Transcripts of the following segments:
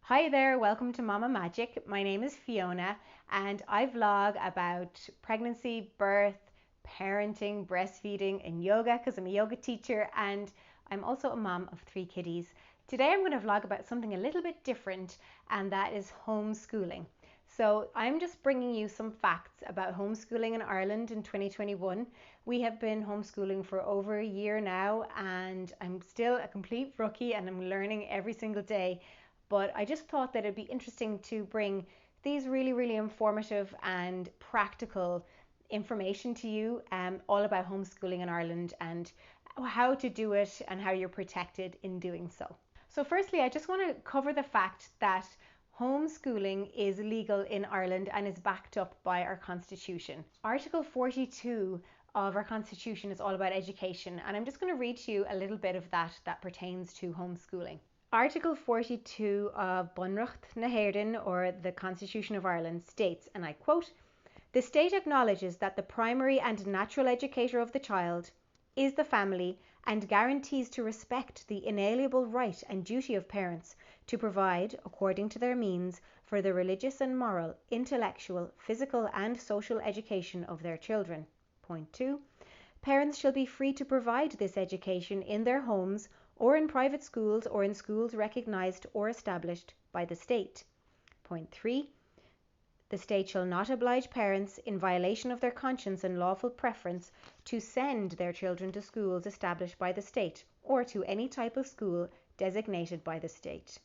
Hi there, welcome to Mama Magic. My name is Fiona and I vlog about pregnancy, birth, parenting, breastfeeding, and yoga because I'm a yoga teacher and I'm also a mom of 3 kiddies. Today I'm going to vlog about something a little bit different, and that is homeschooling. So I'm just bringing you some facts about homeschooling in Ireland in 2021. We have been homeschooling for over a year now and I'm still a complete rookie and I'm learning every single day. But I just thought that it'd be interesting to bring these really informative and practical information to you, all about homeschooling in Ireland and how to do it and how you're protected in doing so. So firstly, I just want to cover the fact that homeschooling is legal in Ireland and is backed up by our constitution. Article 42 of our constitution is all about education, and I'm just going to read to you a little bit of that pertains to homeschooling. Article 42 of Bunreacht na hÉireann, or the Constitution of Ireland, states, and I quote, "The state acknowledges that the primary and natural educator of the child is the family and guarantees to respect the inalienable right and duty of parents to provide, according to their means, for the religious and moral, intellectual, physical and social education of their children." Point 2. Parents shall be free to provide this education in their homes or in private schools or in schools recognised or established by the state. Point 3. The state shall not oblige parents, in violation of their conscience and lawful preference, to send their children to schools established by the state or to any type of school designated by the state.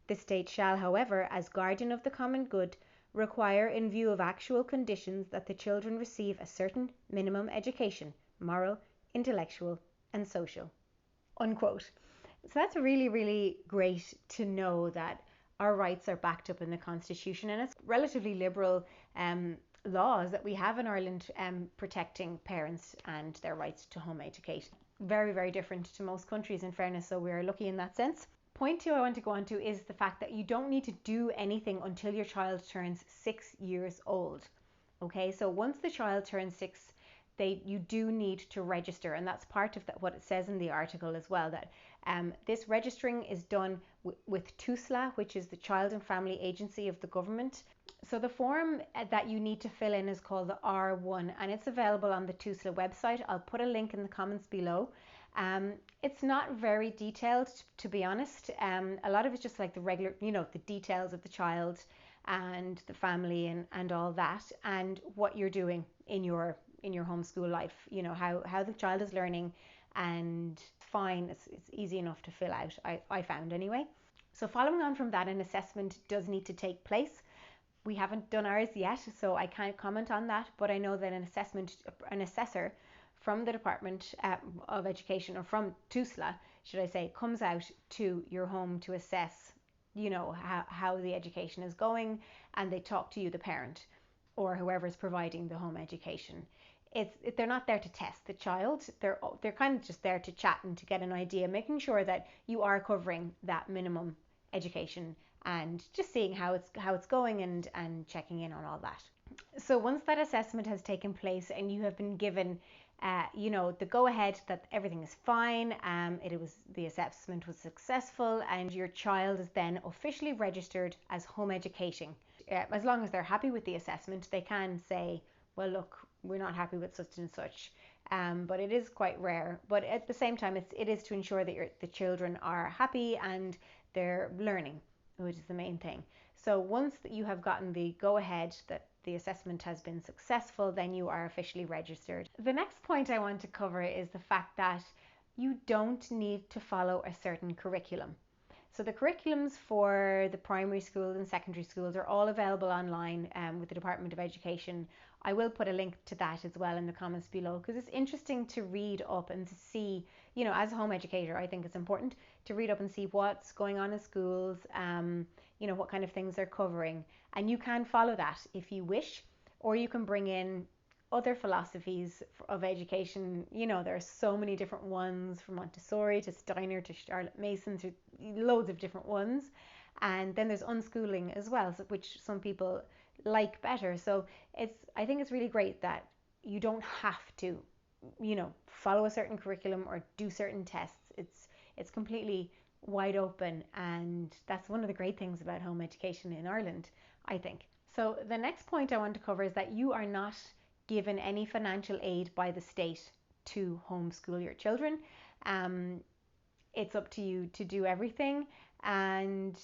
The state shall, however, as guardian of the common good, require, in view of actual conditions, that the children receive a certain minimum education, moral, intellectual and social. Unquote. So that's really great to know that our rights are backed up in the Constitution, and it's relatively liberal laws that we have in Ireland protecting parents and their rights to home education. Very different to most countries, in fairness, so we're lucky in that sense. Point 2 I want to go on to is the fact that you don't need to do anything until your child turns 6 years old. Okay, so once the child turns 6, you do need to register, and that's part of what it says in the article as well, that this registering is done with TUSLA, which is the Child and Family Agency of the government. So the form that you need to fill in is called the R1, and it's available on the TUSLA website. I'll put a link in the comments below. It's not very detailed, to be honest. A lot of it's just like the regular, the details of the child and the family and all that, and what you're doing in your homeschool life, how the child is learning, and fine, it's easy enough to fill out, I found anyway. So following on from that, an assessment does need to take place. We haven't done ours yet, so I can't comment on that, but I know that an assessor from the Department of Education, or from TUSLA, should I say, comes out to your home to assess, how the education is going, and they talk to you, the parent, or whoever is providing the home education. They're not there to test the child. They're kind of just there to chat and to get an idea, making sure that you are covering that minimum education and just seeing how it's going and checking in on all that. So once that assessment has taken place and you have been given the go ahead that everything is fine, the assessment was successful, and your child is then officially registered as home educating. As long as they're happy with the assessment, they can say, well, look, we're not happy with such and such, but it is quite rare. But at the same time, it is to ensure that the children are happy and they're learning, which is the main thing. So once you have gotten the go ahead that the assessment has been successful, then you are officially registered. The next point I want to cover is the fact that you don't need to follow a certain curriculum. So the curriculums for the primary schools and secondary schools are all available online with the Department of Education. I will put a link to that as well in the comments below, because it's interesting to read up and to see, as a home educator, I think it's important to read up and see what's going on in schools, what kind of things they're covering. And you can follow that if you wish, or you can bring in other philosophies of education. There are so many different ones, from Montessori to Steiner to Charlotte Mason, to loads of different ones. And then there's unschooling as well, which some people like better. So I think it's really great that you don't have to, follow a certain curriculum or do certain tests. It's completely wide open, and that's one of the great things about home education in Ireland, I think. So the next point I want to cover is that you are not given any financial aid by the state to homeschool your children. Um, it's up to you to do everything, and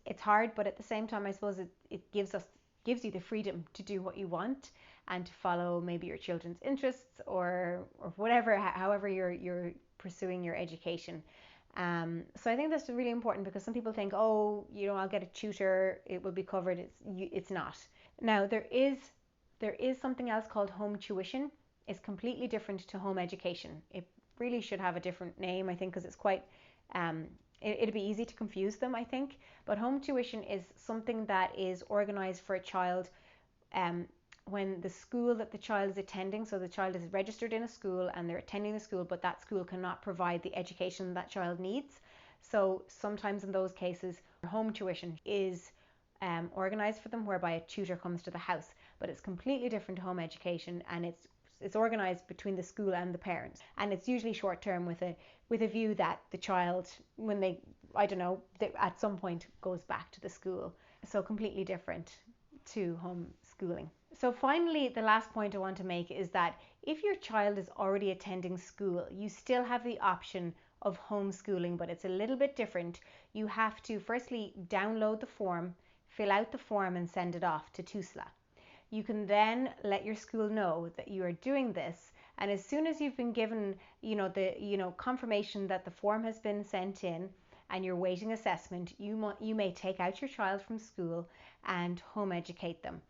it's hard, but at the same time, I suppose it gives you the freedom to do what you want and to follow maybe your children's interests, or whatever, however you're pursuing your education. So I think that's really important, because some people think, oh, I'll get a tutor, it will be covered. It's not. Now there is something else called home tuition. It's completely different to home education. It really should have a different name, I think, because it's quite it'd be easy to confuse them, I think. But home tuition is something that is organized for a child when the school that the child is attending, so the child is registered in a school and they're attending the school, but that school cannot provide the education that child needs. So sometimes in those cases, home tuition is organized for them, whereby a tutor comes to the house. But it's completely different to home education, and it's organized between the school and the parents, and it's usually short term with a view that the child, when they, I don't know, at some point goes back to the school. So completely different to homeschooling. So finally, the last point I want to make is that if your child is already attending school, you still have the option of homeschooling, but it's a little bit different. You have to firstly download the form, fill out the form, and send it off to TUSLA. You can then let your school know that you are doing this, and as soon as you've been given the confirmation that the form has been sent in and you're waiting assessment, you may take out your child from school and home educate them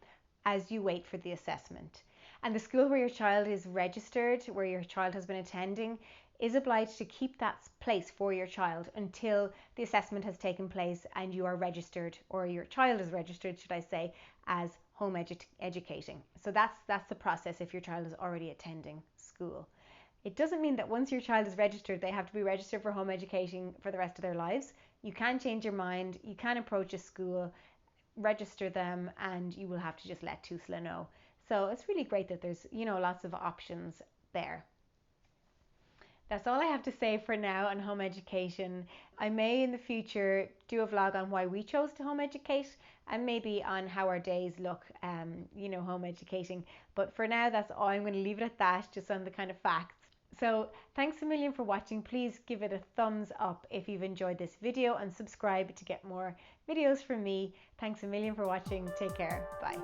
as you wait for the assessment. And the school where your child is registered, where your child has been attending, is obliged to keep that place for your child until the assessment has taken place and you are registered, or your child is registered, should I say, as home educating. So that's the process if your child is already attending school. It doesn't mean that once your child is registered, they have to be registered for home educating for the rest of their lives. You can change your mind, you can approach a school, register them, and you will have to just let TUSLA know. So it's really great that there's lots of options there. That's all I have to say for now on home education. I may in the future do a vlog on why we chose to home educate, and maybe on how our days look, home educating. But for now, that's all. I'm going to leave it at that, just on the kind of facts. So thanks a million for watching. Please give it a thumbs up if you've enjoyed this video, and subscribe to get more videos from me. Thanks a million for watching. Take care. Bye.